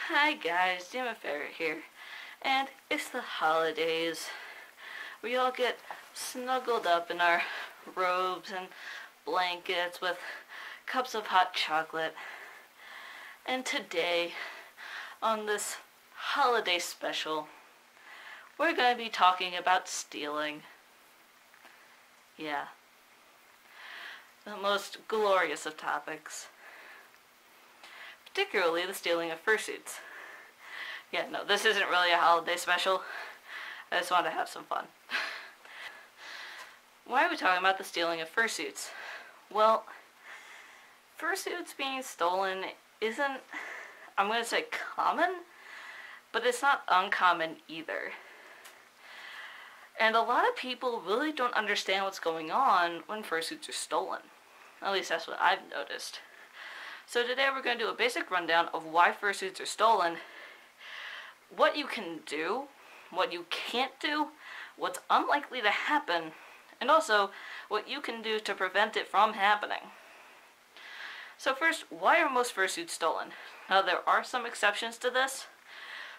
Hi guys, Demon Furry here, and it's the holidays. We all get snuggled up in our robes and blankets with cups of hot chocolate. And today, on this holiday special, we're going to be talking about stealing. Yeah. The most glorious of topics. Particularly the stealing of fursuits. Yeah, no, this isn't really a holiday special. I just want to have some fun. Why are we talking about the stealing of fursuits? Well, fursuits being stolen isn't, I'm going to say common, but it's not uncommon either. And a lot of people really don't understand what's going on when fursuits are stolen. At least that's what I've noticed. So today we're going to do a basic rundown of why fursuits are stolen, what you can do, what you can't do, what's unlikely to happen, and also what you can do to prevent it from happening. So first, why are most fursuits stolen? Now there are some exceptions to this,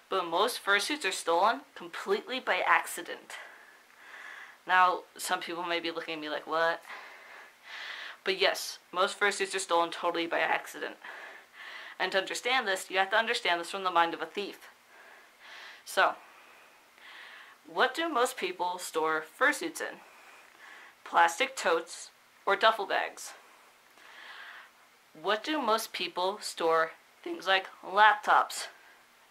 but most fursuits are stolen completely by accident. Now, some people may be looking at me like, what? But yes, most fursuits are stolen totally by accident. And to understand this, you have to understand this from the mind of a thief. So, what do most people store fursuits in? Plastic totes or duffel bags? What do most people store things like laptops,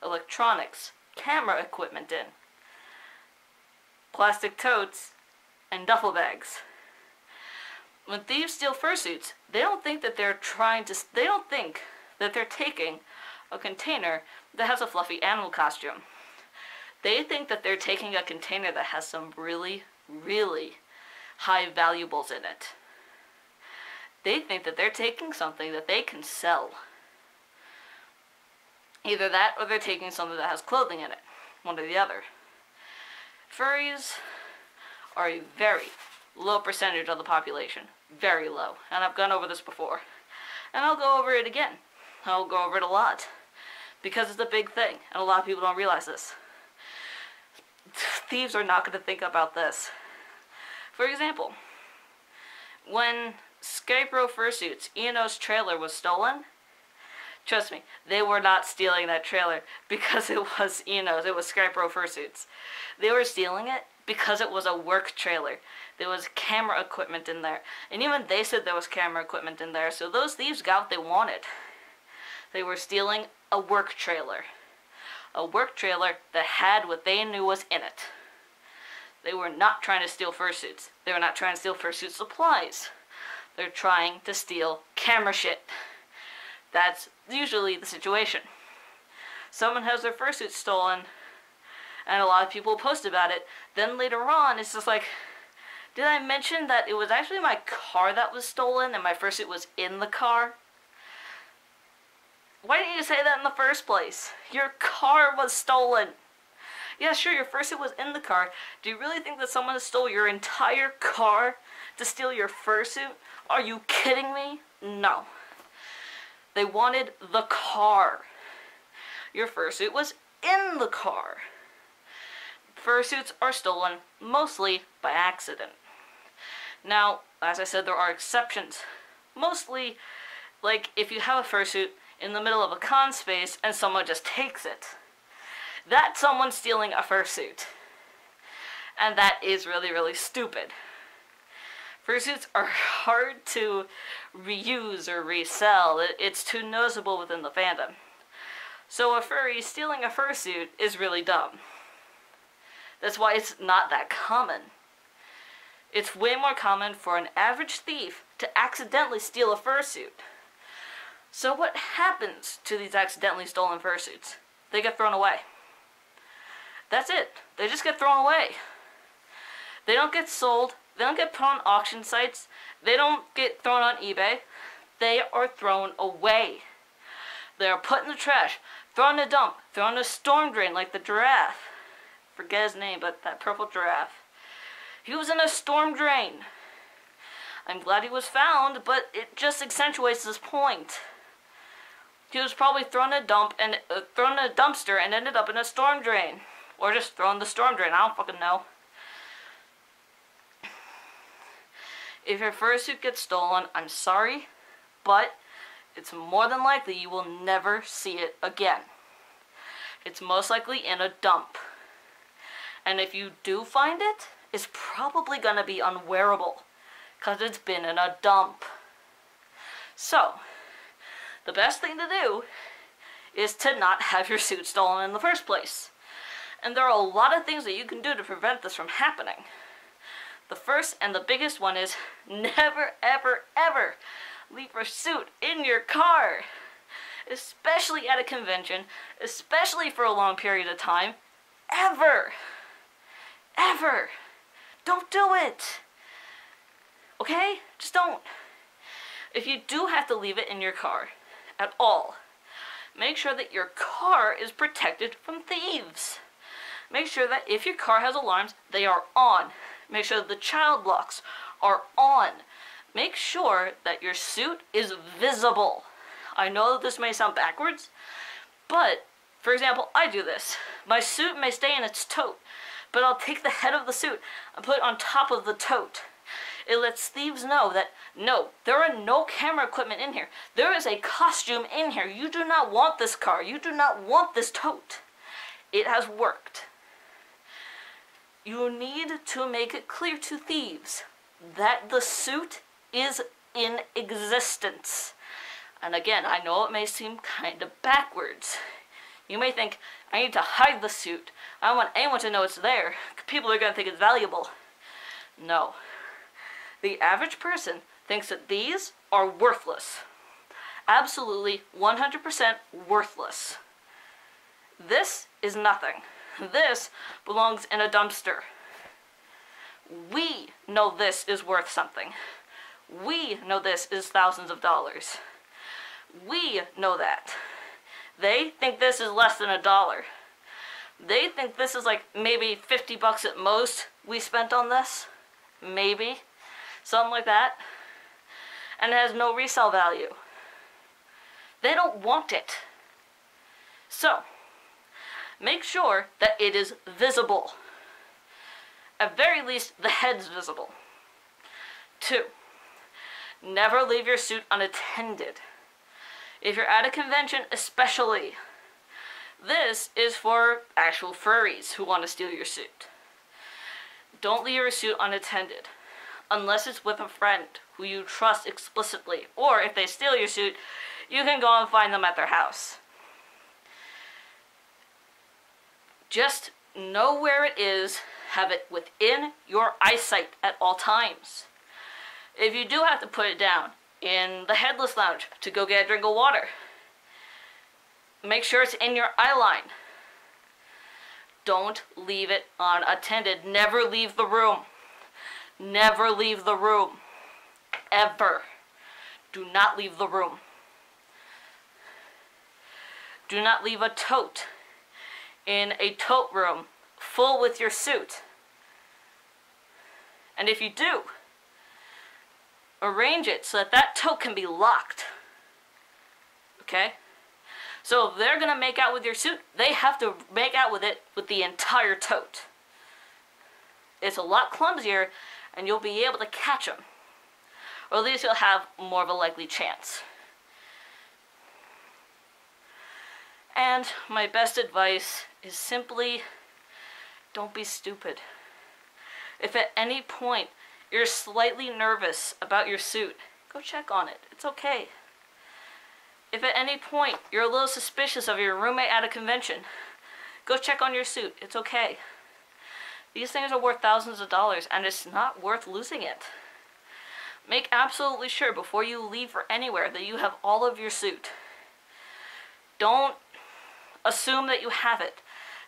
electronics, camera equipment in? Plastic totes and duffel bags. When thieves steal fursuits, they don't think that they're taking a container that has a fluffy animal costume. They think that they're taking a container that has some really, really high valuables in it. They think that they're taking something that they can sell. Either that or they're taking something that has clothing in it. One or the other. Furries are a very low percentage of the population. Very low. And I've gone over this before. And I'll go over it again. I'll go over it a lot. Because it's a big thing. And a lot of people don't realize this. Thieves are not going to think about this. For example, when Skypro Fursuits, Eno's trailer was stolen, trust me, they were not stealing that trailer because it was Eno's. It was Skypro Fursuits. They were stealing it because it was a work trailer. There was camera equipment in there. And even they said there was camera equipment in there. So those thieves got what they wanted. They were stealing a work trailer. A work trailer that had what they knew was in it. They were not trying to steal fursuits. They were not trying to steal fursuit supplies. They're trying to steal camera shit. That's usually the situation. Someone has their fursuit stolen, and a lot of people post about it. Then later on, it's just like, did I mention that it was actually my car that was stolen and my fursuit was in the car? Why didn't you say that in the first place? Your car was stolen. Yeah, sure, your fursuit was in the car. Do you really think that someone stole your entire car to steal your fursuit? Are you kidding me? No. They wanted the car. Your fursuit was in the car. Fursuits are stolen mostly by accident. Now, as I said, there are exceptions. Mostly, like, if you have a fursuit in the middle of a con space and someone just takes it. That's someone stealing a fursuit. And that is really, really stupid. Fursuits are hard to reuse or resell. It's too noticeable within the fandom. So a furry stealing a fursuit is really dumb. That's why it's not that common. It's way more common for an average thief to accidentally steal a fursuit. So what happens to these accidentally stolen fursuits? They get thrown away. That's it. They just get thrown away. They don't get sold. They don't get put on auction sites. They don't get thrown on eBay. They are thrown away. They are put in the trash, thrown in a dump, thrown in a storm drain like the giraffe. Forget his name, but that purple giraffe. He was in a storm drain. I'm glad he was found, but it just accentuates this point. He was probably thrown in a dumpster and ended up in a storm drain. Or just thrown in the storm drain, I don't fucking know. If your fursuit gets stolen, I'm sorry, but it's more than likely you will never see it again. It's most likely in a dump. And if you do find it, it's probably gonna be unwearable, because it's been in a dump. So, the best thing to do is to not have your suit stolen in the first place. And there are a lot of things that you can do to prevent this from happening. The first and the biggest one is never, ever, ever leave your suit in your car. Especially at a convention, especially for a long period of time. Ever. Ever. Don't do it. Okay? Just don't. If you do have to leave it in your car at all, make sure that your car is protected from thieves. Make sure that if your car has alarms, they are on. Make sure that the child locks are on. Make sure that your suit is visible. I know that this may sound backwards, but, for example, I do this. My suit may stay in its tote, but I'll take the head of the suit and put it on top of the tote. It lets thieves know that, no, there are no camera equipment in here. There is a costume in here. You do not want this car. You do not want this tote. It has worked. You need to make it clear to thieves that the suit is in existence. And again, I know it may seem kind of backwards. You may think, I need to hide the suit. I don't want anyone to know it's there. People are going to think it's valuable. No. The average person thinks that these are worthless. Absolutely 100% worthless. This is nothing. This belongs in a dumpster. We know this is worth something. We know this is thousands of dollars. We know that. They think this is less than $1. They think this is like maybe 50 bucks at most we spent on this. Maybe. Something like that. And it has no resale value. They don't want it. So, make sure that it is visible. At very least, the head's visible. 2, never leave your suit unattended. If you're at a convention especially, this is for actual furries who want to steal your suit. Don't leave your suit unattended, unless it's with a friend who you trust explicitly, or if they steal your suit, you can go and find them at their house. Just know where it is, have it within your eyesight at all times. If you do have to put it down in the headless lounge to go get a drink of water, make sure it's in your eye line. Don't leave it unattended. Never leave the room. Never leave the room. Ever. Do not leave the room. Do not leave a tote in a tote room full with your suit. And if you do, arrange it so that that tote can be locked. Okay? So if they're going to make out with your suit, they have to make out with it with the entire tote. It's a lot clumsier, and you'll be able to catch them. Or at least you'll have more of a likely chance. And my best advice is simply, don't be stupid. If at any point you're slightly nervous about your suit, go check on it. It's okay. If at any point you're a little suspicious of your roommate at a convention, go check on your suit. It's okay. These things are worth thousands of dollars, and it's not worth losing it. Make absolutely sure before you leave for anywhere that you have all of your suit. Don't assume that you have it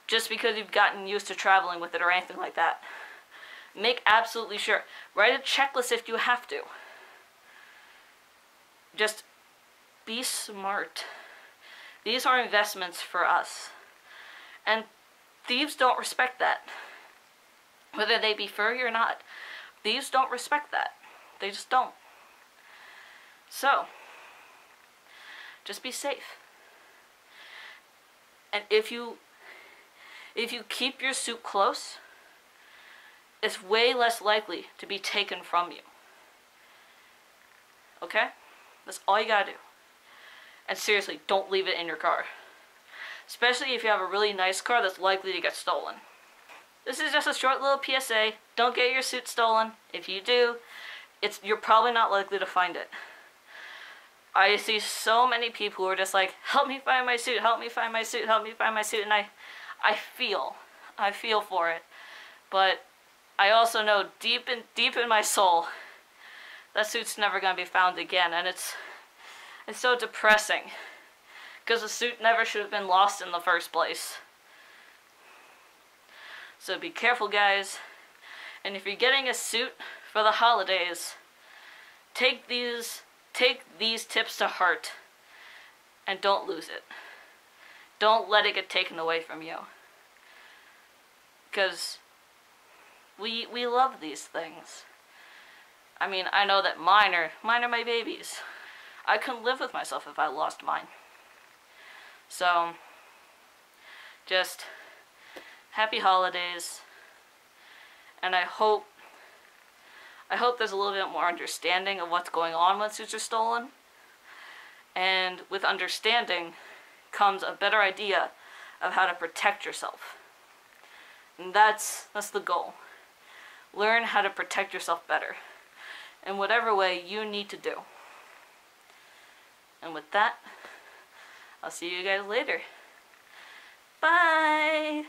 just because you've gotten used to traveling with it or anything like that. Make absolutely sure. Write a checklist if you have to. Just be smart. These are investments for us. And thieves don't respect that. Whether they be furry or not. Thieves don't respect that. They just don't. So, just be safe. And if you keep your suit close, it's way less likely to be taken from you. Okay? That's all you gotta do. And seriously, don't leave it in your car. Especially if you have a really nice car that's likely to get stolen. This is just a short little PSA. Don't get your suit stolen. If you do, you're probably not likely to find it. I see so many people who are just like, help me find my suit, help me find my suit, help me find my suit, and I feel for it. But I also know deep in my soul, that suit's never gonna be found again, and it's so depressing. Because the suit never should have been lost in the first place. So be careful, guys. And if you're getting a suit for the holidays, take these tips to heart. And don't lose it. Don't let it get taken away from you. Because we love these things. I mean, I know that mine are my babies. I couldn't live with myself if I lost mine. So, just happy holidays, and I hope there's a little bit more understanding of what's going on when suits are stolen, and with understanding comes a better idea of how to protect yourself, and that's the goal. Learn how to protect yourself better, in whatever way you need to do. And with that, I'll see you guys later. Bye!